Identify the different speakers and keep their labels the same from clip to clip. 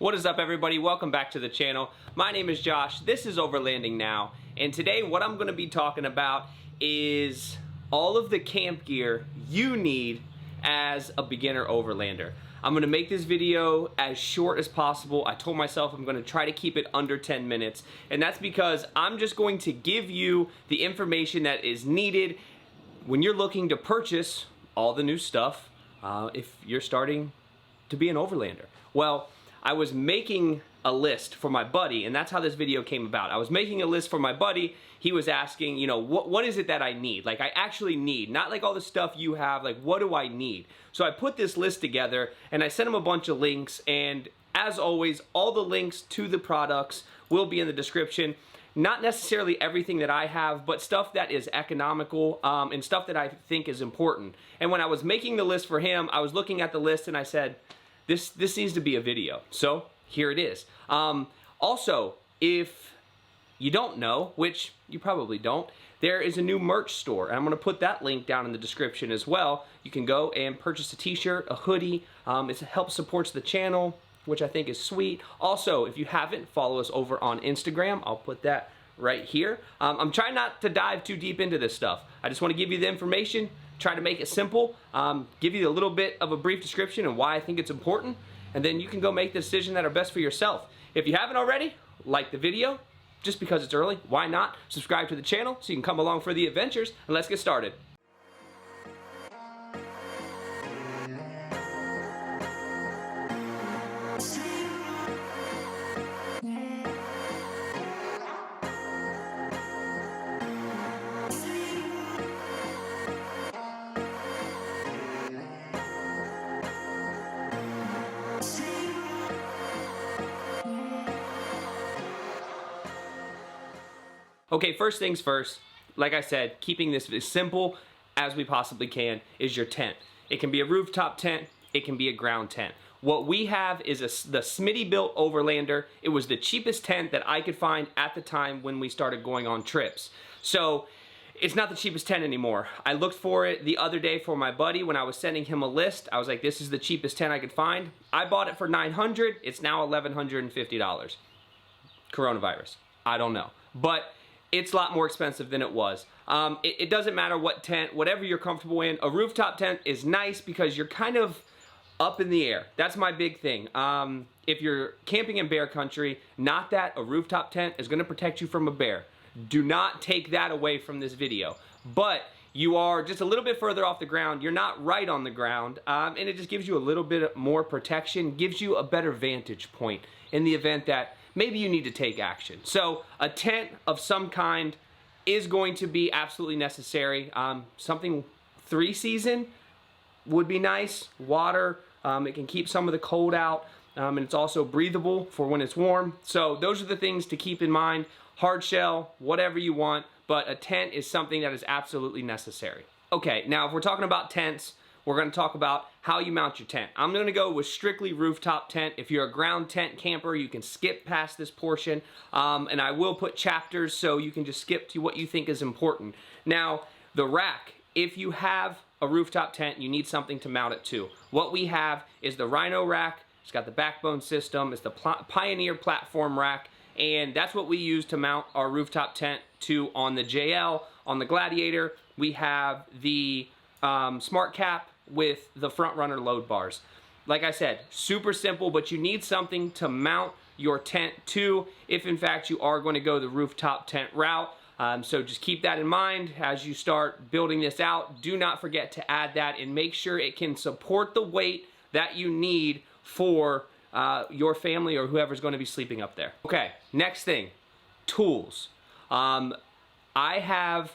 Speaker 1: What is up, everybody? Welcome back to the channel. My name is Josh. This is Overlanding Now, and today what I'm going to be talking about is all of the camp gear you need as a beginner overlander. I'm going to make this video as short as possible. I told myself I'm going to try to keep it under 10 minutes, and that's because I'm just going to give you the information that is needed when you're looking to purchase all the new stuff if you're starting to be an overlander. Well, I was making a list for my buddy, and that's how this video came about. I was making a list for my buddy. He was asking, you know, what is it that I need? Like, I actually need, not like all the stuff you have, like, what do I need? So I put this list together, and I sent him a bunch of links, and as always, all the links to the products will be in the description. Not necessarily everything that I have, but stuff that is economical and stuff that I think is important. And when I was making the list for him, I was looking at the list and I said, this needs to be a video. So here it is. Also, if you don't know, which you probably don't, there is a new merch store, and I'm going to put that link down in the description as well. You can go and purchase a t-shirt, a hoodie. It helps support the channel, which I think is sweet. Also, if you haven't, follow us over on Instagram. I'll put that right here. I'm trying not to dive too deep into this stuff. I just want to give you the information, try to make it simple, give you a little bit of a brief description and why I think it's important, and then you can go make the decision that are best for yourself. If you haven't already, like the video. Just because it's early, why not? Subscribe to the channel so you can come along for the adventures, and let's get started. Okay, first things first, like I said, keeping this as simple as we possibly can is your tent. It can be a rooftop tent, it can be a ground tent. What we have is the Smitty built Overlander. It was the cheapest tent that I could find at the time when we started going on trips. So it's not the cheapest tent anymore. I looked for it the other day for my buddy when I was sending him a list. I was like, this is the cheapest tent I could find. I bought it for $900, it's now $1,150. Coronavirus, I don't know. But it's a lot more expensive than it was. It doesn't matter what tent, whatever you're comfortable in. A rooftop tent is nice because you're kind of up in the air. That's my big thing. If you're camping in bear country, not that a rooftop tent is gonna protect you from a bear. Do not take that away from this video. But you are just a little bit further off the ground. You're not right on the ground, and it just gives you a little bit more protection, gives you a better vantage point in the event that maybe you need to take action. So a tent of some kind is going to be absolutely necessary. Something 3-season would be nice. Water, it can keep some of the cold out, and it's also breathable for when it's warm. So those are the things to keep in mind. Hard shell, whatever you want, but a tent is something that is absolutely necessary. Okay, now if we're talking about tents, we're going to talk about how you mount your tent. I'm going to go with strictly rooftop tent. If you're a ground tent camper, you can skip past this portion, and I will put chapters so you can just skip to what you think is important. Now, the rack. If you have a rooftop tent, you need something to mount it to. What we have is the Rhino rack. It's got the backbone system. It's the Pioneer platform rack, and that's what we use to mount our rooftop tent to on the JL. On the Gladiator, we have the Smart Cap with the front runner load bars. Like I said, super simple, but you need something to mount your tent to if in fact you are going to go the rooftop tent route. So just keep that in mind as you start building this out. Do not forget to add that and make sure it can support the weight that you need for your family or whoever's going to be sleeping up there. Okay, next thing, tools. I have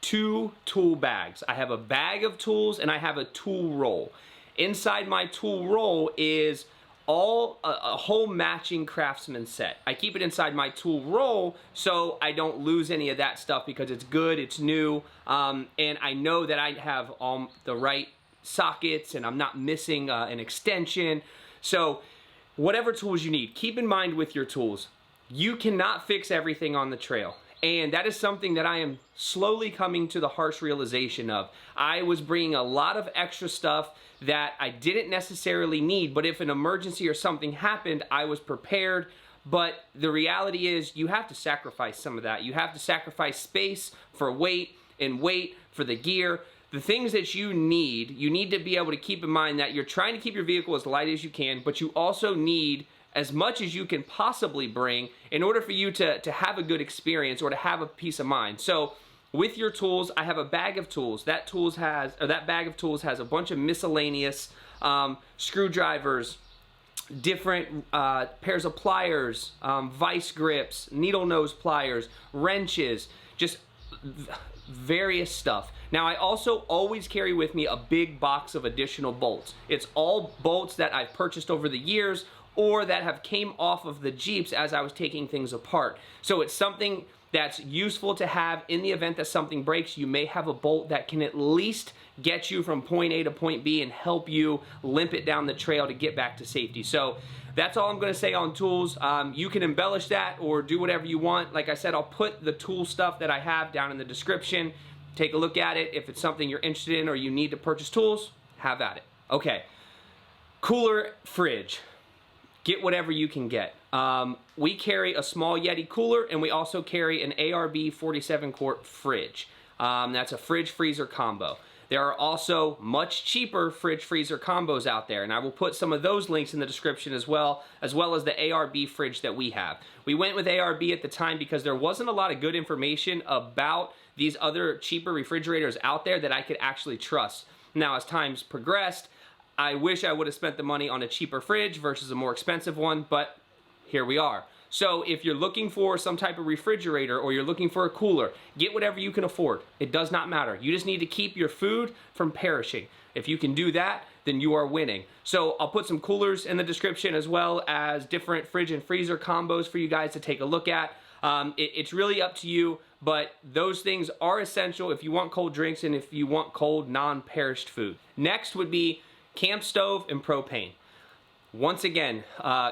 Speaker 1: 2 tool bags. I have a bag of tools and I have a tool roll. Inside my tool roll is a whole matching Craftsman set. I keep it inside my tool roll so I don't lose any of that stuff because it's good, it's new, and I know that I have all the right sockets and I'm not missing an extension. So whatever tools you need, keep in mind with your tools, you cannot fix everything on the trail. And that is something that I am slowly coming to the harsh realization of. I was bringing a lot of extra stuff that I didn't necessarily need, but if an emergency or something happened, I was prepared. But the reality is you have to sacrifice some of that. You have to sacrifice space for weight and weight for the gear. The things that you need to be able to keep in mind that you're trying to keep your vehicle as light as you can, but you also need as much as you can possibly bring in order for you to have a good experience or to have a peace of mind. So with your tools, I have a bag of tools. That bag of tools has a bunch of miscellaneous screwdrivers, different pairs of pliers, vice grips, needle nose pliers, wrenches, just various stuff. Now I also always carry with me a big box of additional bolts. It's all bolts that I've purchased over the years or that have came off of the Jeeps as I was taking things apart. So it's something that's useful to have in the event that something breaks. You may have a bolt that can at least get you from point A to point B and help you limp it down the trail to get back to safety. So that's all I'm going to say on tools. You can embellish that or do whatever you want. Like I said, I'll put the tool stuff that I have down in the description. Take a look at it. If it's something you're interested in or you need to purchase tools, have at it. Okay, cooler, fridge. Get whatever you can get. We carry a small Yeti cooler and we also carry an ARB 47 quart fridge. That's a fridge freezer combo. There are also much cheaper fridge freezer combos out there, and I will put some of those links in the description as well as the ARB fridge that we have. We went with ARB at the time because there wasn't a lot of good information about these other cheaper refrigerators out there that I could actually trust. Now, as time's progressed, I wish I would have spent the money on a cheaper fridge versus a more expensive one, but here we are. So if you're looking for some type of refrigerator or you're looking for a cooler, get whatever you can afford. It does not matter. You just need to keep your food from perishing. If you can do that, then you are winning. So I'll put some coolers in the description as well as different fridge and freezer combos for you guys to take a look at. It's really up to you, but those things are essential if you want cold drinks and if you want cold, non-perished food. Next would be camp stove and propane. Once again,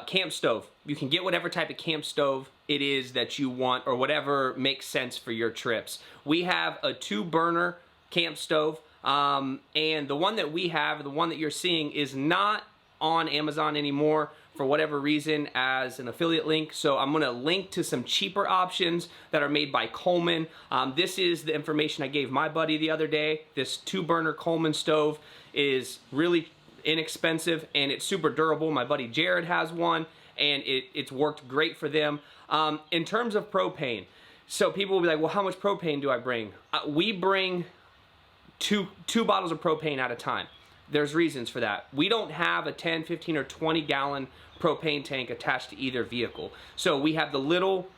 Speaker 1: camp stove. You can get whatever type of camp stove it is that you want or whatever makes sense for your trips. We have a 2-burner camp stove, and the one that we have, the one that you're seeing, is not on Amazon anymore for whatever reason as an affiliate link. So I'm going to link to some cheaper options that are made by Coleman. This is the information I gave my buddy the other day. This 2-burner Coleman stove is really inexpensive and it's super durable. My buddy Jared has one and it's worked great for them. In terms of propane, so people will be like, well, how much propane do I bring? We bring two bottles of propane at a time. There's reasons for that. We don't have a 10, 15, or 20 gallon propane tank attached to either vehicle. So we have the little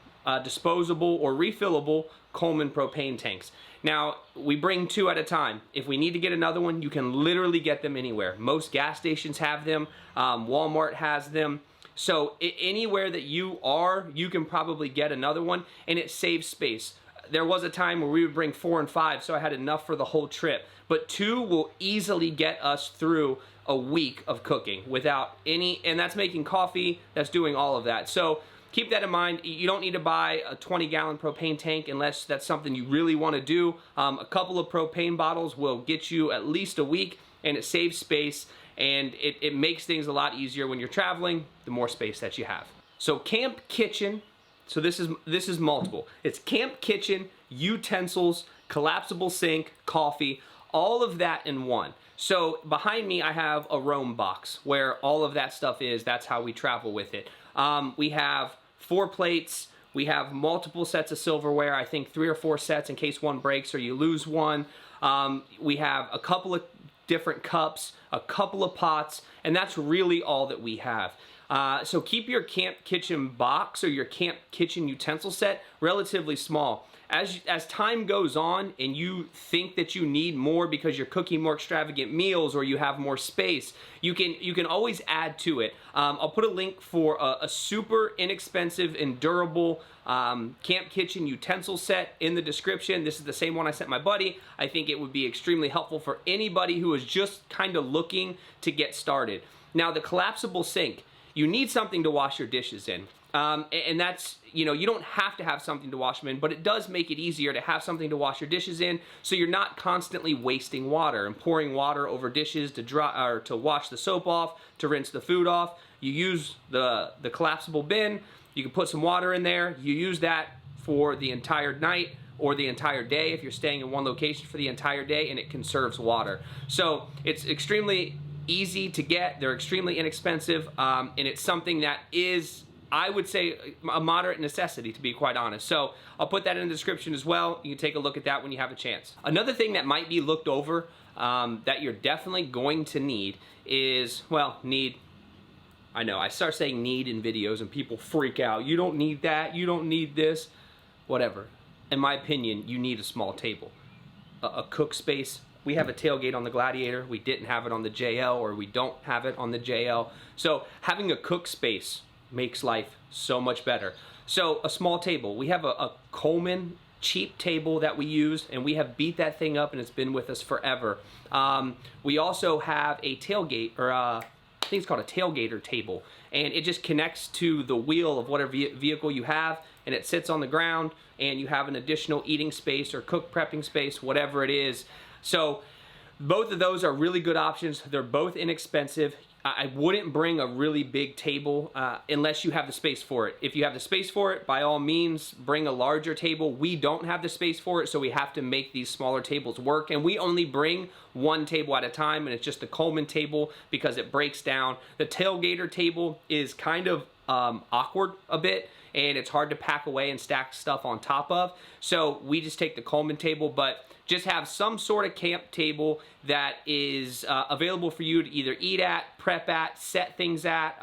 Speaker 1: disposable or refillable Coleman propane tanks. Now, we bring 2 at a time. If we need to get another one, you can literally get them anywhere. Most gas stations have them. Walmart has them. So anywhere that you are, you can probably get another one, and it saves space. There was a time where we would bring 4 and 5, so I had enough for the whole trip. But 2 will easily get us through a week of cooking without any, and that's making coffee, that's doing all of that. So keep that in mind. You don't need to buy a 20-gallon propane tank unless that's something you really want to do. A couple of propane bottles will get you at least a week, and it saves space, and it makes things a lot easier when you're traveling, the more space that you have. So camp kitchen, so this is multiple. It's camp kitchen, utensils, collapsible sink, coffee, all of that in one. So behind me I have a roam box where all of that stuff is. That's how we travel with it. We have 4 plates. We have multiple sets of silverware. I think 3 or 4 sets in case one breaks or you lose one. We have a couple of different cups, a couple of pots, and that's really all that we have. So keep your camp kitchen box or your camp kitchen utensil set relatively small. As time goes on and you think that you need more because you're cooking more extravagant meals or you have more space, you can always add to it. I'll put a link for a super inexpensive and durable camp kitchen utensil set in the description. This is the same one I sent my buddy. I think it would be extremely helpful for anybody who is just kind of looking to get started. Now, the collapsible sink you need something to wash your dishes in. And that's, you know, you don't have to have something to wash them in, but it does make it easier to have something to wash your dishes in, so you're not constantly wasting water and pouring water over dishes to dry or to wash the soap off, to rinse the food off. You use the collapsible bin. You can put some water in there. You use that for the entire night or the entire day if you're staying in one location for the entire day, and it conserves water. So it's extremely easy to get. They're extremely inexpensive, and it's something that is, I would say, a moderate necessity, to be quite honest. So I'll put that in the description as well. You can take a look at that when you have a chance. Another thing that might be looked over that you're definitely going to need is, well, I know, I start saying need in videos and people freak out. You don't need that, you don't need this, whatever. In my opinion, you need a small table. A cook space. We have a tailgate on the Gladiator. We didn't have it on the JL, or we don't have it on the JL. So having a cook space makes life so much better. So a small table. We have a Coleman cheap table that we use, and we have beat that thing up, and it's been with us forever. We also have a tailgate, or I think it's called a tailgater table, and it just connects to the wheel of whatever vehicle you have, and it sits on the ground, and you have an additional eating space or cook prepping space, whatever it is. So both of those are really good options. They're both inexpensive. I wouldn't bring a really big table unless you have the space for it. If you have the space for it, by all means, bring a larger table. We don't have the space for it, so we have to make these smaller tables work. And we only bring one table at a time, and it's just the Coleman table because it breaks down. The tailgater table is kind of awkward a bit, and it's hard to pack away and stack stuff on top of. So we just take the Coleman table, but just have some sort of camp table that is available for you to either eat at, prep at, set things at.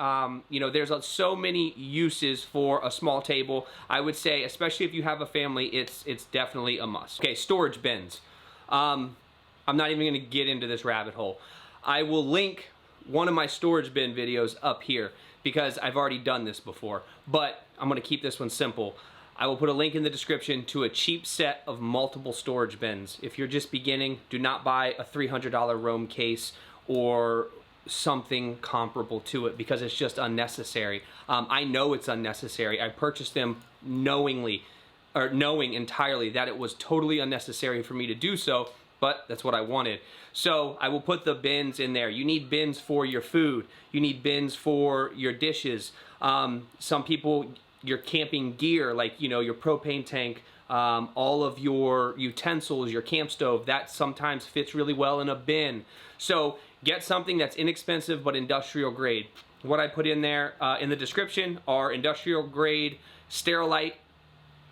Speaker 1: You know, there's so many uses for a small table. I would say, especially if you have a family, it's definitely a must. Okay, storage bins. I'm not even gonna get into this rabbit hole. I will link one of my storage bin videos up here because I've already done this before, but I'm gonna keep this one simple. I will put a link in the description to a cheap set of multiple storage bins. If you're just beginning, do not buy a $300 Roam case or something comparable to it because it's just unnecessary. I know it's unnecessary. I purchased them knowing entirely that it was totally unnecessary for me to do so, but that's what I wanted. So I will put the bins in there. You need bins for your food. You need bins for your dishes. Some people, your camping gear, like, you know, your propane tank, all of your utensils, your camp stove, that sometimes fits really well in a bin. So get something that's inexpensive but industrial grade. What I put in there in the description are industrial grade Sterilite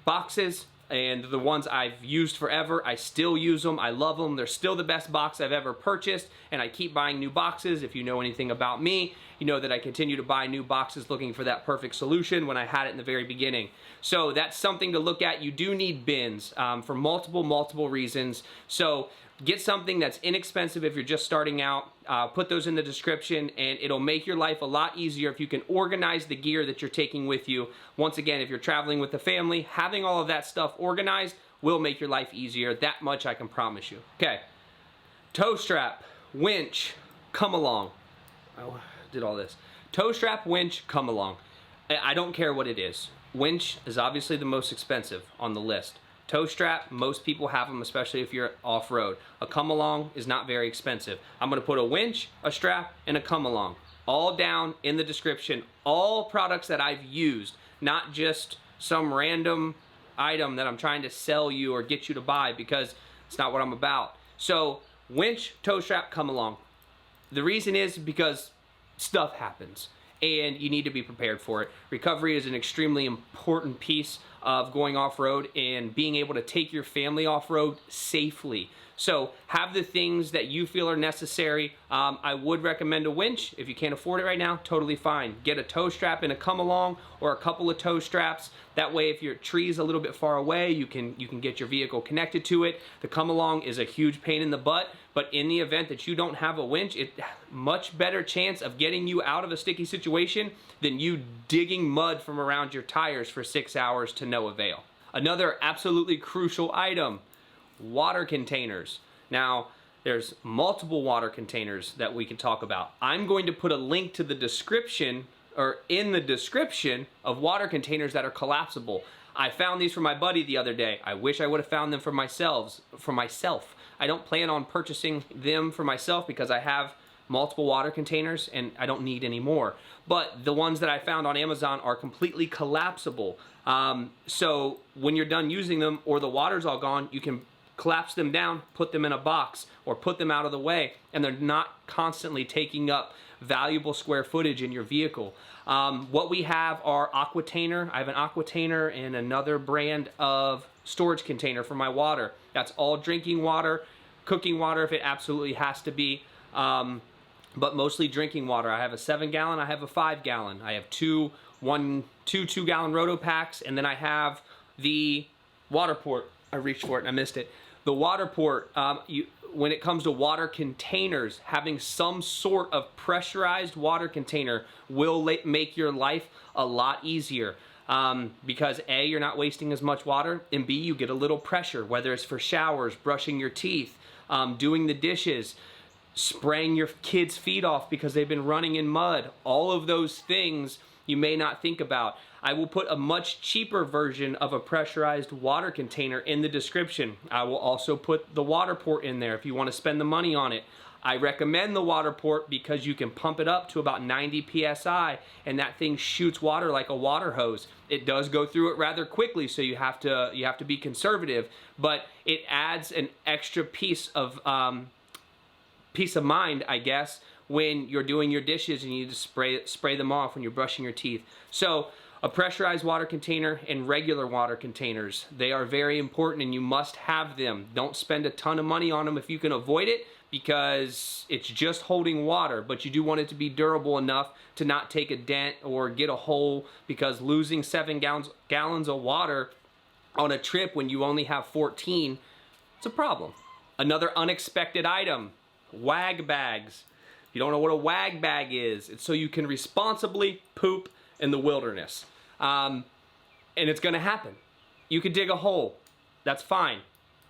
Speaker 1: boxes, and the ones I've used forever. I still use them. I love them. They're still the best box I've ever purchased, and I keep buying new boxes. If you know anything about me, you know that I continue to buy new boxes looking for that perfect solution when I had it in the very beginning. So that's something to look at. You do need bins for multiple reasons. So get something that's inexpensive if you're just starting out. Put those in the description, and it'll make your life a lot easier if you can organize the gear that you're taking with you. Once again, if you're traveling with the family, having all of that stuff organized will make your life easier. That much I can promise you. Okay, tow strap, winch, come along. Oh, did all this. Tow strap, winch, come along. I don't care what it is. Winch is obviously the most expensive on the list. Tow strap, most people have them, especially if you're off-road. A come-along is not very expensive. I'm going to put a winch, a strap, and a come-along all down in the description. All products that I've used, not just some random item that I'm trying to sell you or get you to buy, because it's not what I'm about. So, winch, tow strap, come-along. The reason is because stuff happens, and you need to be prepared for it. Recovery is an extremely important piece of going off-road and being able to take your family off-road safely. So have the things that you feel are necessary. I would recommend a winch. If you can't afford it right now, totally fine. Get a tow strap and a come-along, or a couple of tow straps. That way, if your tree's a little bit far away, you can get your vehicle connected to it. The come-along is a huge pain in the butt, but in the event that you don't have a winch, it's much better chance of getting you out of a sticky situation than you digging mud from around your tires for 6 hours to no avail. Another absolutely crucial item, water containers. Now, there's multiple water containers that we can talk about. I'm going to put a link to the description or in the description of water containers that are collapsible. I found these for my buddy the other day. I wish I would have found them for myself. I don't plan on purchasing them for myself because I have multiple water containers and I don't need any more. But the ones that I found on Amazon are completely collapsible. So when you're done using them or the water's all gone, you can collapse them down, put them in a box, or put them out of the way, and they're not constantly taking up valuable square footage in your vehicle. What we have are Aquatainer. I have an Aquatainer and another brand of storage container for my water. That's all drinking water, cooking water if it absolutely has to be, but mostly drinking water. I have a 7-gallon, I have a 5-gallon. I have two 2-gallon roto packs, and then I have the water port. I reached for it and I missed it. The water port, when it comes to water containers, having some sort of pressurized water container will make your life a lot easier. Because A, you're not wasting as much water, and B, you get a little pressure, whether it's for showers, brushing your teeth, doing the dishes, spraying your kids' feet off because they've been running in mud. All of those things you may not think about. I will put a much cheaper version of a pressurized water container in the description. I will also put the water port in there if you want to spend the money on it. I recommend the water port because you can pump it up to about 90 psi and that thing shoots water like a water hose. It does go through it rather quickly, so you have to be conservative, but it adds an extra piece of mind, I guess, when you're doing your dishes and you need to spray them off when you're brushing your teeth. So a pressurized water container and regular water containers, they are very important and you must have them. Don't spend a ton of money on them if you can avoid it, because it's just holding water, but you do want it to be durable enough to not take a dent or get a hole, because losing 7 gallons of water on a trip when you only have 14, it's a problem. Another unexpected item, wag bags. If you don't know what a wag bag is, it's so you can responsibly poop in the wilderness. And it's gonna happen. You could dig a hole, that's fine.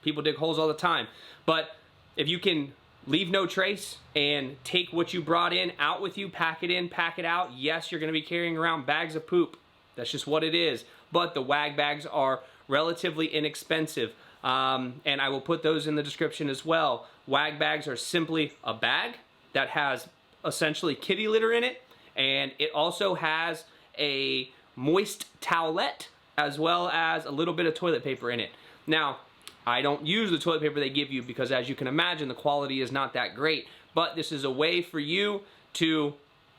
Speaker 1: People dig holes all the time. But if you can leave no trace and take what you brought in out with you, pack it in, pack it out, yes, you're gonna be carrying around bags of poop. That's just what it is. But the wag bags are relatively inexpensive. And I will put those in the description as well. Wag bags are simply a bag that has essentially kitty litter in it, and it also has a moist towelette as well as a little bit of toilet paper in it. Now, I don't use the toilet paper they give you because, as you can imagine, the quality is not that great, but this is a way for you to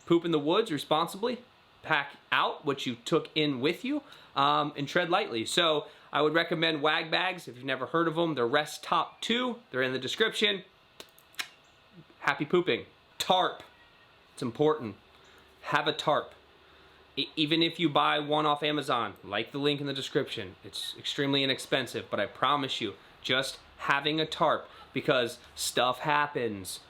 Speaker 1: poop in the woods responsibly, pack out what you took in with you, and tread lightly. So I would recommend wag bags. If you've never heard of them, they're Rest Top 2. They're in the description. Happy pooping. Tarp. It's important. Have a tarp. Even if you buy one off Amazon, like the link in the description, it's extremely inexpensive, but I promise you, just having a tarp, because stuff happens.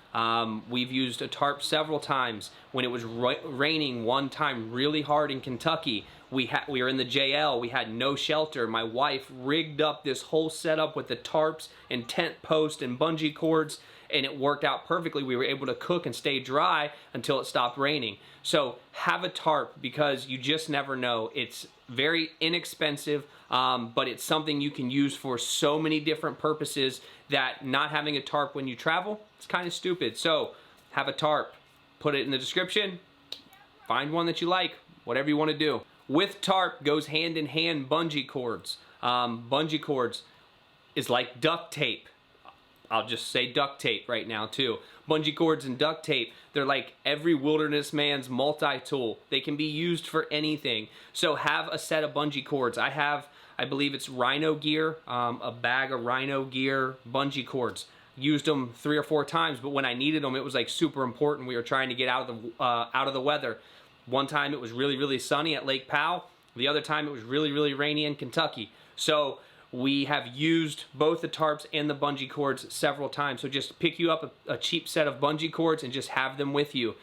Speaker 1: We've used a tarp several times. When it was raining one time really hard in Kentucky, we were in the JL, we had no shelter. My wife rigged up this whole setup with the tarps and tent post and bungee cords, and it worked out perfectly. We were able to cook and stay dry until it stopped raining. So have a tarp, because you just never know. It's very inexpensive, but it's something you can use for so many different purposes that not having a tarp when you travel, it's kind of stupid. So have a tarp. Put it in the description. Find one that you like, whatever you want to do. With tarp goes hand in hand bungee cords. Bungee cords is like duct tape. I'll just say duct tape right now too. Bungee cords and duct tape, they're like every wilderness man's multi-tool. They can be used for anything. So have a set of bungee cords. I have, I believe it's Rhino gear, a bag of Rhino gear bungee cords. Used them 3 or 4 times, but when I needed them, it was like super important. We were trying to get out of the weather. One time it was really, really sunny at Lake Powell. The other time it was really, really rainy in Kentucky. So we have used both the tarps and the bungee cords several times. So just pick you up a cheap set of bungee cords and just have them with you.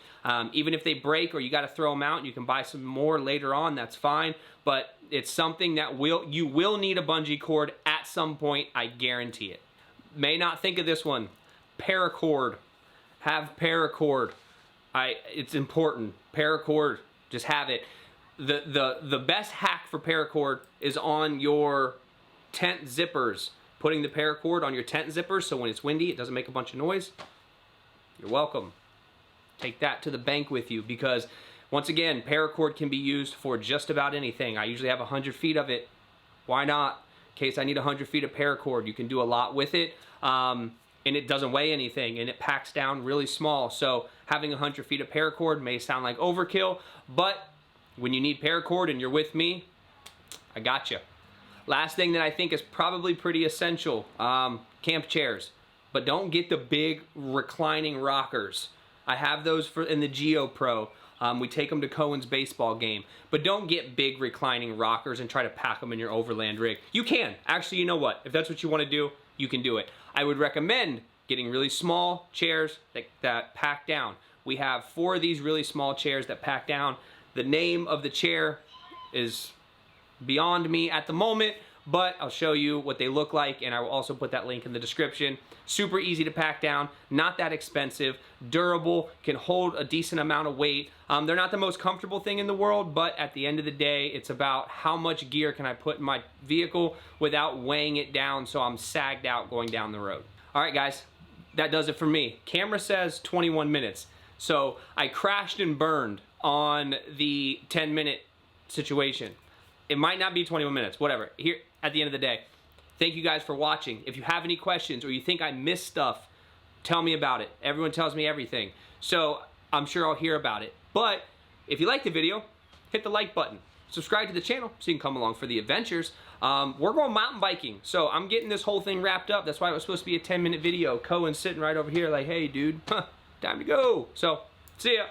Speaker 1: Even if they break or you got to throw them out and you can buy some more later on, that's fine. But it's something that you will need a bungee cord at some point, I guarantee it. May not think of this one. Paracord. Have paracord. It's important. Paracord. Just have it. The best hack for paracord is on your tent zippers. Putting the paracord on your tent zippers so when it's windy it doesn't make a bunch of noise. You're welcome. Take that to the bank with you, because once again, paracord can be used for just about anything. I usually have 100 feet of it. Why not? In case I need 100 feet of paracord, you can do a lot with it. And it doesn't weigh anything, and it packs down really small. So having 100 feet of paracord may sound like overkill, but when you need paracord and you're with me, I got you. Last thing that I think is probably pretty essential, camp chairs. But don't get the big reclining rockers. I have those in the Geo Pro. We take them to Cohen's baseball game. But don't get big reclining rockers and try to pack them in your overland rig. You can. Actually, you know what? If that's what you want to do, you can do it. I would recommend getting really small chairs that pack down. We have 4 of these really small chairs that pack down. The name of the chair is beyond me at the moment, but I'll show you what they look like, and I will also put that link in the description. Super easy to pack down, not that expensive, durable, can hold a decent amount of weight. They're not the most comfortable thing in the world, but at the end of the day, it's about how much gear can I put in my vehicle without weighing it down so I'm sagged out going down the road. All right, guys, that does it for me. Camera says 21 minutes, so I crashed and burned on the 10-minute situation. It might not be 21 minutes, whatever. Here, at the end of the day, thank you guys for watching. If you have any questions or you think I missed stuff, tell me about it. Everyone tells me everything, so I'm sure I'll hear about it. But if you like the video, hit the like button. Subscribe to the channel so you can come along for the adventures. We're going mountain biking, so I'm getting this whole thing wrapped up. That's why it was supposed to be a 10-minute video. Cohen's sitting right over here like, hey, dude, time to go. So, see ya.